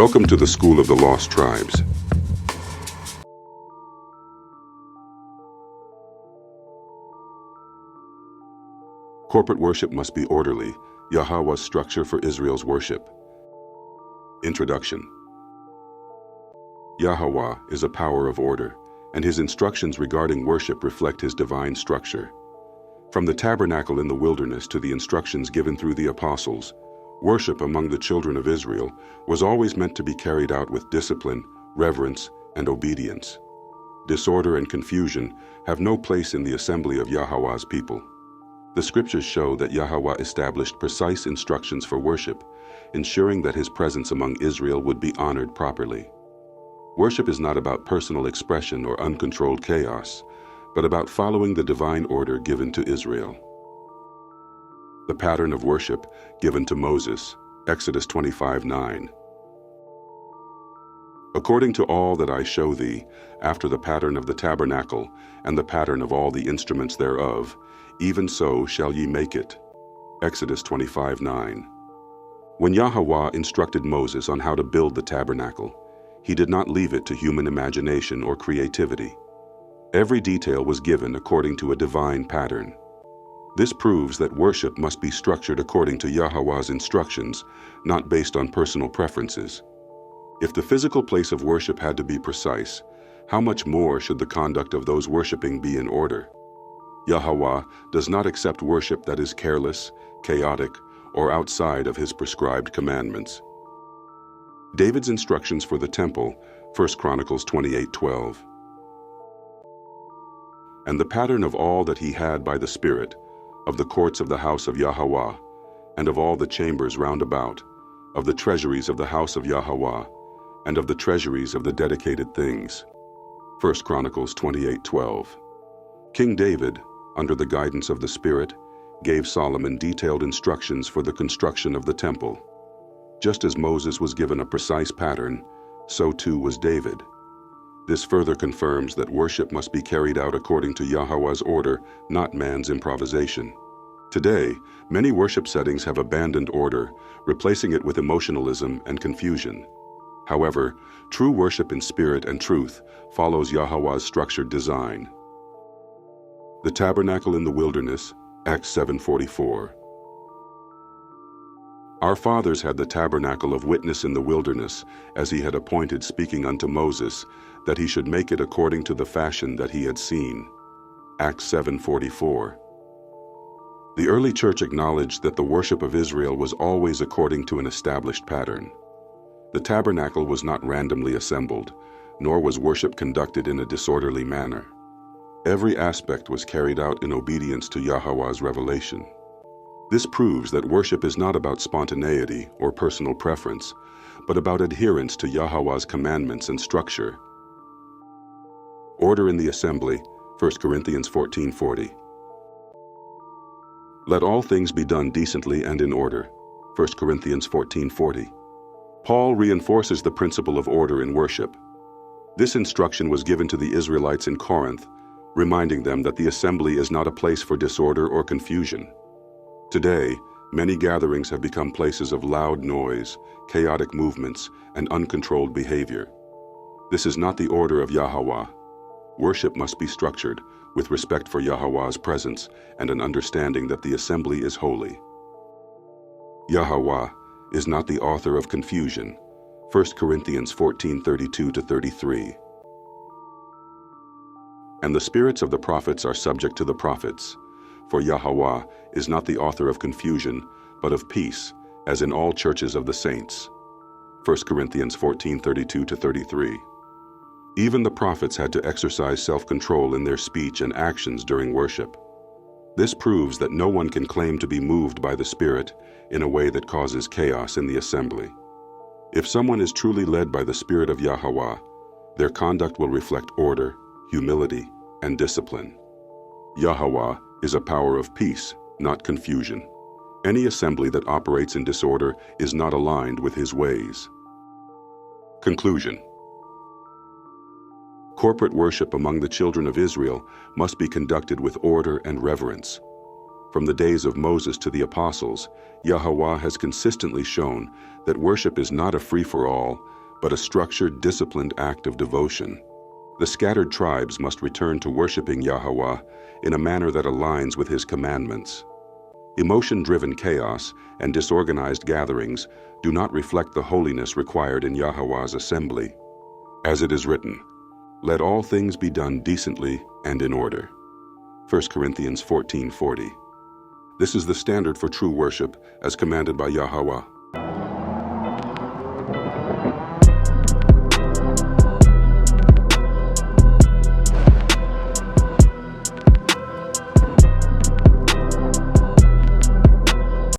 Welcome to the School of the Lost Tribes. Corporate worship must be orderly. Yahweh's structure for Israel's worship. Introduction. Yahweh is a power of order, and his instructions regarding worship reflect his divine structure. From the tabernacle in the wilderness to the instructions given through the apostles, worship among the children of Israel was always meant to be carried out with discipline, reverence, and obedience. Disorder and confusion have no place in the assembly of Yahweh's people. The scriptures show that Yahweh established precise instructions for worship, ensuring that his presence among Israel would be honored properly. Worship is not about personal expression or uncontrolled chaos, but about following the divine order given to Israel. The pattern of worship given to Moses, Exodus 25:9. According to all that I show thee, after the pattern of the tabernacle, and the pattern of all the instruments thereof, even so shall ye make it. Exodus 25:9. When Yahweh instructed Moses on how to build the tabernacle, he did not leave it to human imagination or creativity. Every detail was given according to a divine pattern. This proves that worship must be structured according to Yahweh's instructions, not based on personal preferences. If the physical place of worship had to be precise, how much more should the conduct of those worshiping be in order? Yahweh does not accept worship that is careless, chaotic, or outside of his prescribed commandments. David's instructions for the temple, 1 Chronicles 28:12. And the pattern of all that he had by the Spirit, of the courts of the house of Yahweh, and of all the chambers round about, of the treasuries of the house of Yahweh, and of the treasuries of the dedicated things. 1 Chronicles 28:12. King David, under the guidance of the Spirit, gave Solomon detailed instructions for the construction of the temple. Just as Moses was given a precise pattern, so too was David. This further confirms that worship must be carried out according to Yahweh's order, not man's improvisation. Today, many worship settings have abandoned order, replacing it with emotionalism and confusion. However, true worship in spirit and truth follows Yahweh's structured design. The tabernacle in the wilderness, Acts 7:44. Our fathers had the tabernacle of witness in the wilderness, as he had appointed, speaking unto Moses, that he should make it according to the fashion that he had seen. Acts 7:44. The early church acknowledged that the worship of Israel was always according to an established pattern. The tabernacle was not randomly assembled, nor was worship conducted in a disorderly manner. Every aspect was carried out in obedience to Yahweh's revelation. This proves that worship is not about spontaneity or personal preference, but about adherence to Yahweh's commandments and structure. Order in the assembly, 1 Corinthians 14:40. Let all things be done decently and in order, 1 Corinthians 14:40. Paul reinforces the principle of order in worship. This instruction was given to the Israelites in Corinth, reminding them that the assembly is not a place for disorder or confusion. Today, many gatherings have become places of loud noise, chaotic movements, and uncontrolled behavior. This is not the order of Yahweh. Worship must be structured with respect for Yahweh's presence and an understanding that the assembly is holy. Yahweh is not the author of confusion. 1 Corinthians 14:32-33. And the spirits of the prophets are subject to the prophets. For Yahweh is not the author of confusion, but of peace, as in all churches of the saints. 1 Corinthians 14:32-33. Even the prophets had to exercise self-control in their speech and actions during worship. This proves that no one can claim to be moved by the Spirit in a way that causes chaos in the assembly. If someone is truly led by the Spirit of Yahweh, their conduct will reflect order, humility, and discipline. Yahweh is a power of peace, not confusion. Any assembly that operates in disorder is not aligned with his ways. Conclusion. Corporate worship among the children of Israel must be conducted with order and reverence. From the days of Moses to the apostles, Yahweh has consistently shown that worship is not a free-for-all, but a structured, disciplined act of devotion. The scattered tribes must return to worshiping Yahweh in a manner that aligns with His commandments. Emotion-driven chaos and disorganized gatherings do not reflect the holiness required in Yahweh's assembly. As it is written, "Let all things be done decently and in order." 1 Corinthians 14:40. This is the standard for true worship as commanded by Yahweh.